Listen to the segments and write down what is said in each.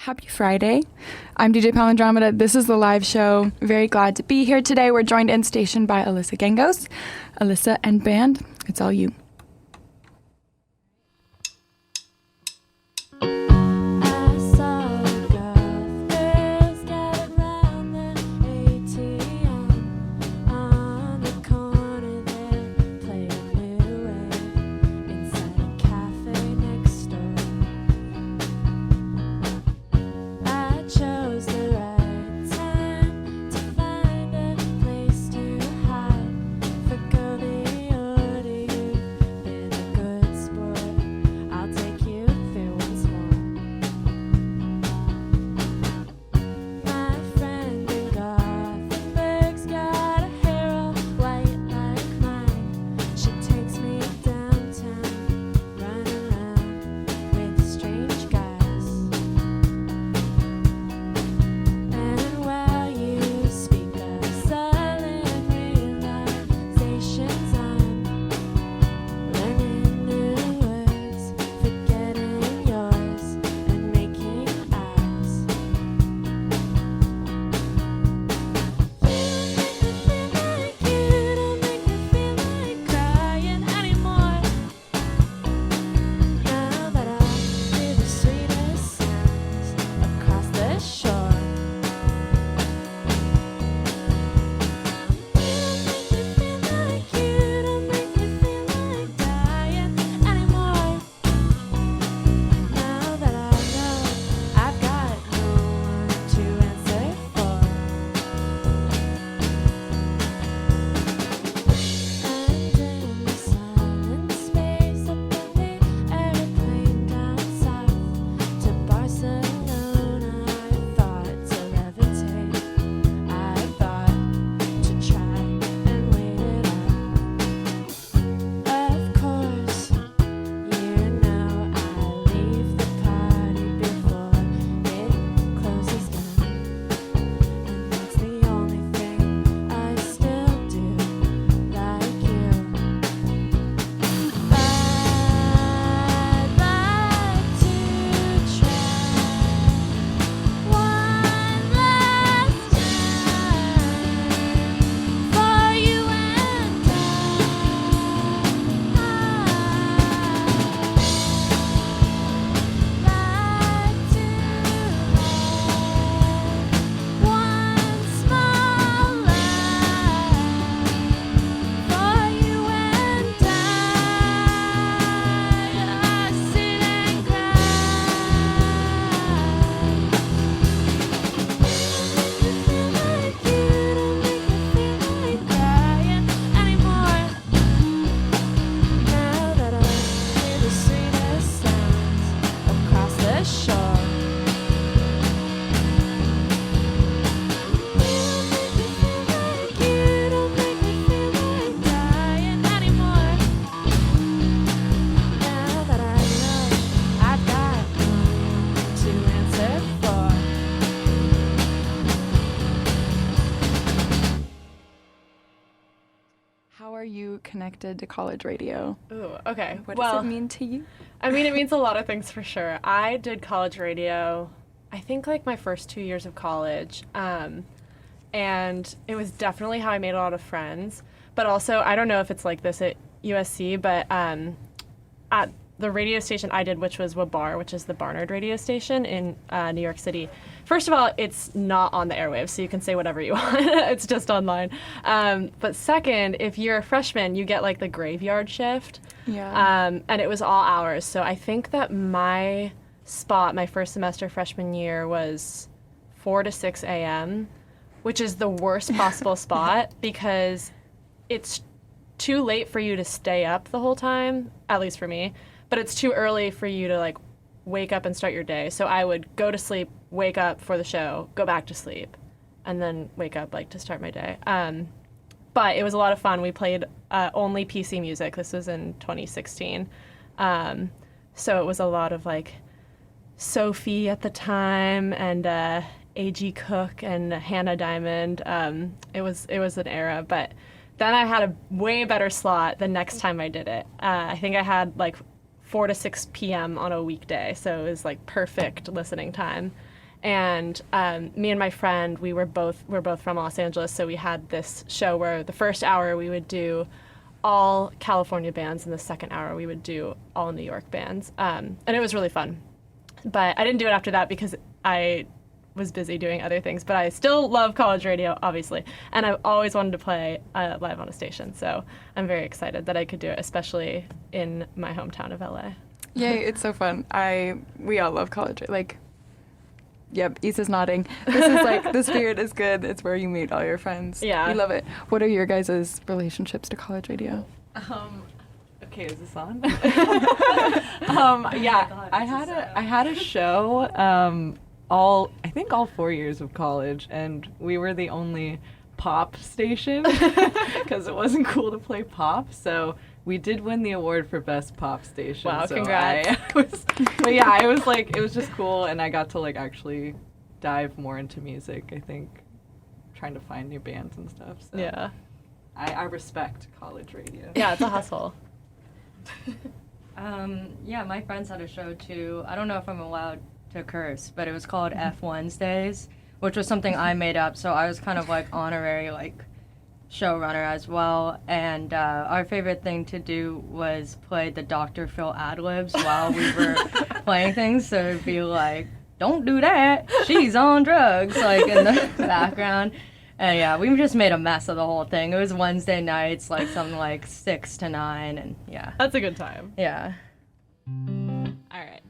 Happy Friday. I'm DJ Palindromeda. This is the live show. Very glad to be here today. We're joined in station by Alyssa Gengos. Alyssa and band, it's all you. Connected to college radio. Ooh, okay. What does it mean to you? I mean, it means a lot of things for sure. I did college radio, I think like my first 2 years of college, and it was definitely how I made a lot of friends. But also, I don't know if it's like this at USC, but at the radio station I did, which was WABAR, which is the Barnard radio station in New York City. First of all, it's not on the airwaves, so you can say whatever you want. It's just online. But second, if you're a freshman, you get like the graveyard shift. Yeah. And it was all hours. So I think that my spot, my first semester freshman year, was 4 to 6 a.m., which is the worst possible spot because it's too late for you to stay up the whole time, at least for me. But it's too early for you to like wake up and start your day. So I would go to sleep, wake up for the show, go back to sleep, and then wake up like to start my day. But it was a lot of fun. We played only PC music. This was in 2016. So it was a lot of like Sophie at the time and A.G. Cook and Hannah Diamond. It was an era, but then I had a way better slot the next time I did it. I think I had like 4 to 6 p.m. on a weekday, so it was like perfect listening time. And me and my friend, we're both from Los Angeles, so we had this show where the first hour we would do all California bands, and the second hour we would do all New York bands. And it was really fun. But I didn't do it after that because I was busy doing other things. But I still love college radio, obviously. And I've always wanted to play live on a station. So I'm very excited that I could do it, especially in my hometown of LA. Yay, it's so fun. We all love college. Like, yep, Issa's nodding. This is like, the spirit is good. It's where you meet all your friends. Yeah. We love it. What are your guys' relationships to college radio? Okay, is this on? Yeah, I had a show I think all 4 years of college, and we were the only pop station because it wasn't cool to play pop. So we did win the award for best pop station. Wow, so congrats. But yeah, it was just cool, and I got to like actually dive more into music, I think, trying to find new bands and stuff. So Yeah. I respect college radio. Yeah, it's a hustle. Yeah, my friends had a show too. I don't know if I'm allowed to curse, but it was called F Wednesdays, which was something I made up. So I was kind of like honorary like showrunner as well. And our favorite thing to do was play the Dr. Phil ad-libs while we were playing things. So it'd be like, don't do that, she's on drugs, like in the background. And yeah, we just made a mess of the whole thing. It was Wednesday nights, like something like 6 to 9, and yeah. That's a good time. Yeah. All right.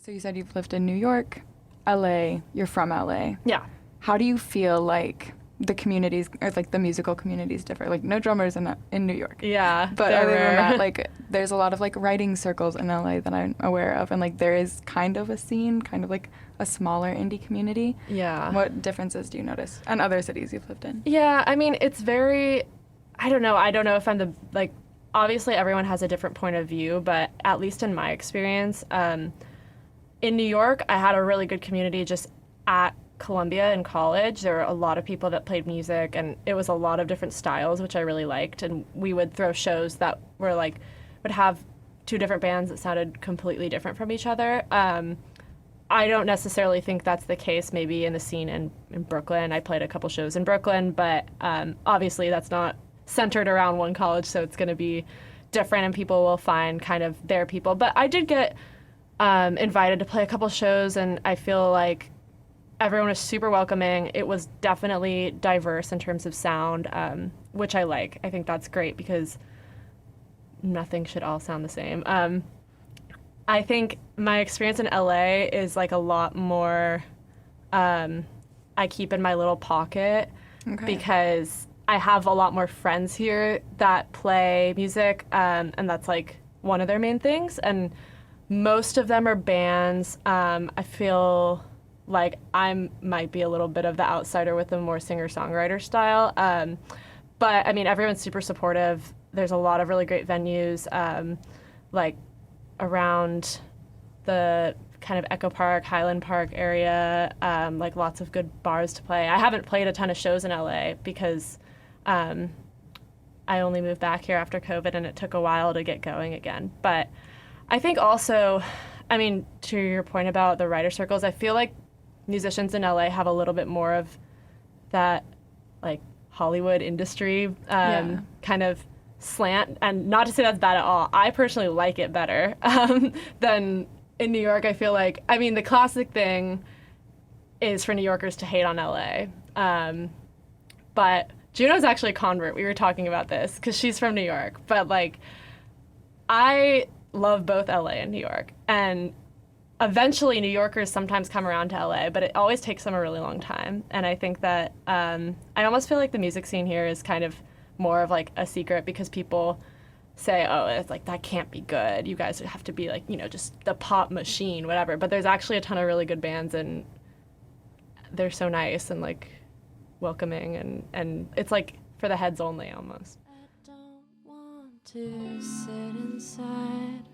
So you said you've lived in New York, LA, you're from LA. Yeah. How do you feel like the communities, or like the musical communities differ? Like, no drummers in New York. Yeah. But other than that, like, there's a lot of like writing circles in LA that I'm aware of, and like there is kind of a scene, kind of like a smaller indie community. Yeah. What differences do you notice? And other cities you've lived in? Yeah, I mean, it's very, I don't know if I'm the, like, obviously everyone has a different point of view, but at least in my experience, in New York, I had a really good community just at Columbia in college. There were a lot of people that played music, and it was a lot of different styles, which I really liked. And we would throw shows that were like, would have two different bands that sounded completely different from each other. I don't necessarily think that's the case maybe in the scene in Brooklyn. I played a couple shows in Brooklyn, but obviously that's not centered around one college, so it's going to be different and people will find kind of their people. But I did get invited to play a couple shows, and I feel like everyone was super welcoming. It was definitely diverse in terms of sound, which I like. I think that's great because nothing should all sound the same. I think my experience in LA is like a lot more I keep in my little pocket because I have a lot more friends here that play music, and that's like one of their main things. And most of them are bands. I feel like I might be a little bit of the outsider with the more singer-songwriter style. But I mean, everyone's super supportive. There's a lot of really great venues, like around the kind of Echo Park, Highland Park area, like lots of good bars to play. I haven't played a ton of shows in LA because I only moved back here after COVID and it took a while to get going again. But I think also, I mean, to your point about the writer circles, I feel like musicians in LA have a little bit more of that like Hollywood industry kind of slant, and not to say that's bad at all. I personally like it better than in New York. I feel like, I mean, the classic thing is for New Yorkers to hate on LA. But Juno's actually a convert. We were talking about this because she's from New York. But like, I love both LA and New York. And eventually New Yorkers sometimes come around to LA, but it always takes them a really long time. And I think that I almost feel like the music scene here is kind of more of like a secret because people say, oh, it's like, that can't be good. You guys have to be like, you know, just the pop machine, whatever. But there's actually a ton of really good bands, and they're so nice and like welcoming, and it's like for the heads only almost. I don't want to sit inside.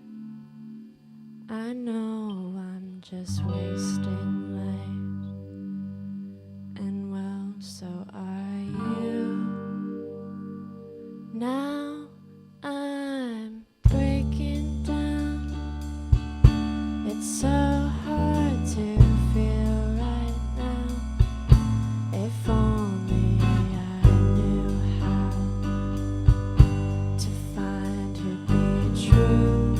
I know I'm just wasting light, and well, so are you. Now I'm breaking down. It's so hard to feel right now. If only I knew how to find who'd be true.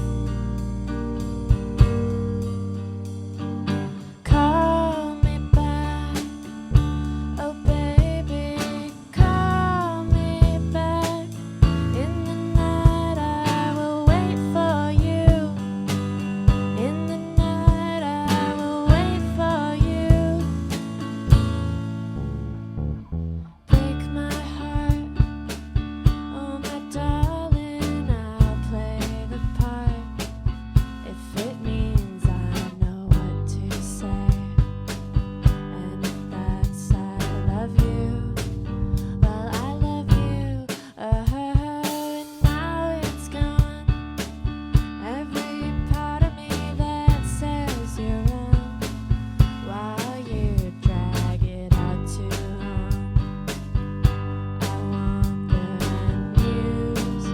Call me back, oh baby, call me back. In the night I will wait for you. In the night I will wait for you. Break my heart, oh my darling, I'll play the part. If it means I know what to say, and if that's I love you, well I love you. And now it's gone. Every part of me that says you're wrong, while you drag it out too long. I wonder and muse,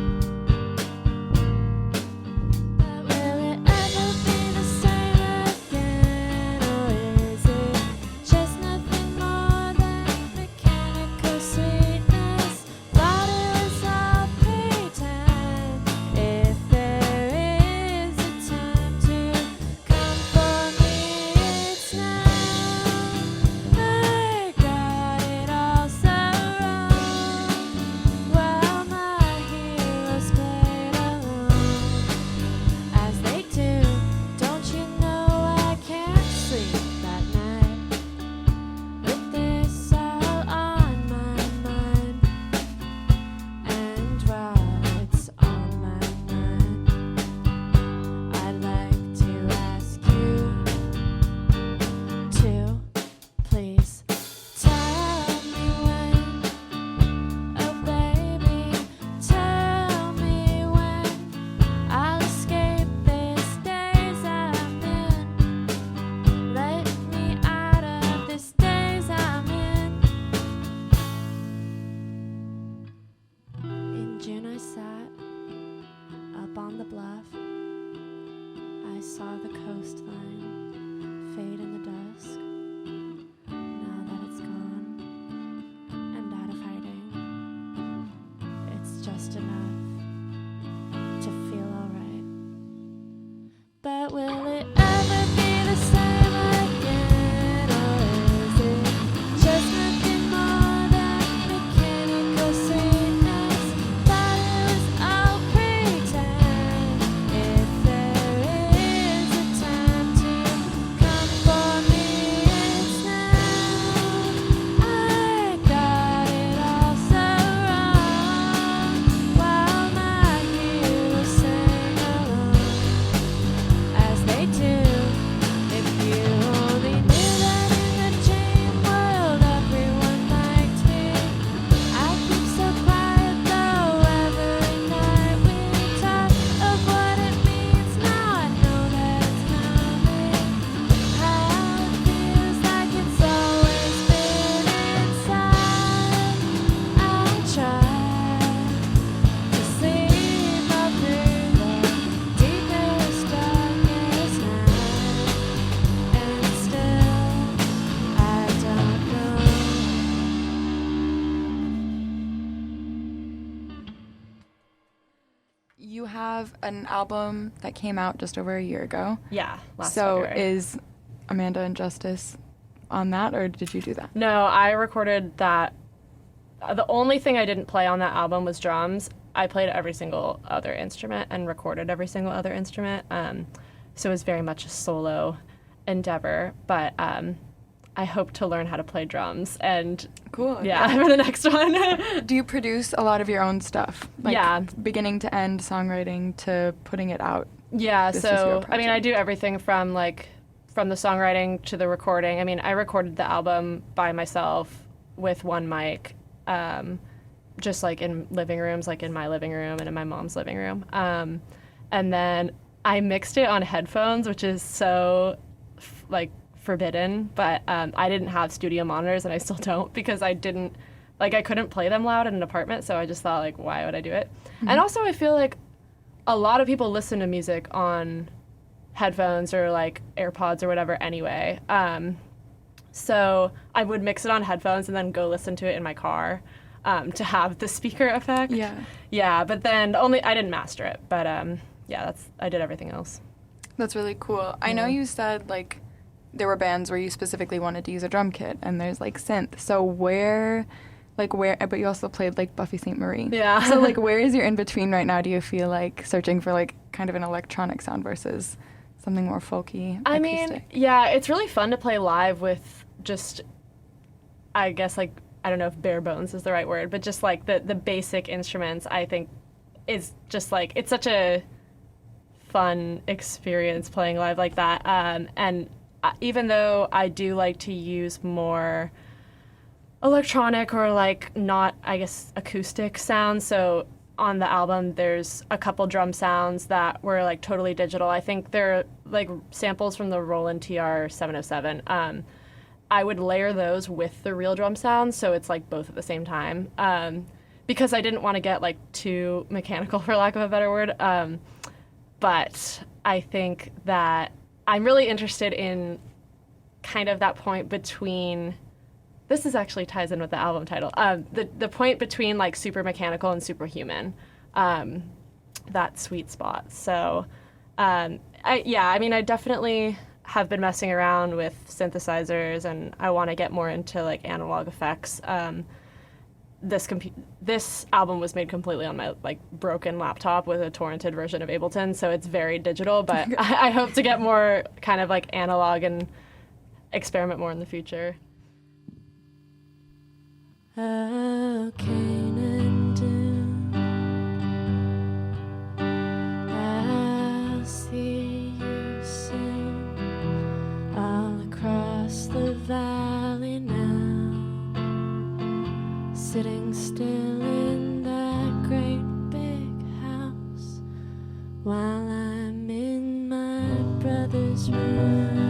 but will it ever be the same again? Or is it just nothing more than mechanical sweetness? Thought it was all pretend. If there is a time to come for me, it's now. I got it all so wrong. Well, my heroes played along, as they do. Don't you know I can't sleep at night with this all on my mind? And while it's on my mind, I'd like to ask you to please tell me when, oh baby, tell me when I'll escape this daze I'm in. Let me out of this daze I'm in. In June I sat up on the bluff. I saw the coastline fade in the dusk. Now that it's gone and out of hiding, You have an album that came out just over a year ago. Yeah, last So February. is Amanda and Justice on that, or did you do that? No, I recorded that. The only thing I didn't play on that album was drums. I played every single other instrument and recorded every single other instrument. So it was very much a solo endeavor. But I hope to learn how to play drums. And Cool. yeah, for the next one. Do you produce a lot of your own stuff? Like Yeah. beginning to end, songwriting to putting it out? Yeah, This is your so I mean, I project. do everything from the songwriting to the recording. I mean, I recorded the album by myself with one mic, just like in living rooms, like in my living room and in my mom's living room. And then I mixed it on headphones, which is so forbidden, but I didn't have studio monitors, and I still don't, because I couldn't play them loud in an apartment, so I just thought, like, why would I do it? And also, I feel like a lot of people listen to music on headphones or like AirPods or whatever anyway. So I would mix it on headphones and then go listen to it in my car to have the speaker effect. Yeah. Yeah, but then I didn't master it, but yeah, I did everything else. That's really cool. I know you said, like, there were bands where you specifically wanted to use a drum kit, and there's, like, synth. So where, but you also played, like, Buffy St. Marie. Yeah. So, like, where is your in-between right now? Do you feel like searching for, like, kind of an electronic sound versus something more folky, I acoustic? mean, yeah, it's really fun to play live with just, I guess, like, I don't know if bare bones is the right word, but just, like, the basic instruments, I think, is just, like, it's such a fun experience playing live like that. And even though I do like to use more electronic or, like, not, I guess, acoustic sounds, so on the album there's a couple drum sounds that were, like, totally digital. I think they're, like, samples from the Roland TR 707. I would layer those with the real drum sounds, so it's, like, both at the same time, because I didn't want to get, like, too mechanical, for lack of a better word. But I think that I'm really interested in kind of that point between, this is actually ties in with the album title, the point between, like, super mechanical and superhuman, that sweet spot. So I definitely have been messing around with synthesizers, and I want to get more into, like, analog effects. This album was made completely on my, like, broken laptop with a torrented version of Ableton, so it's very digital, but I hope to get more kind of, like, analog and experiment more in the future. Oh, Canaan Dune, I'll see you soon, all across the valley now, sitting still in that great big house, while I'm in my brother's room.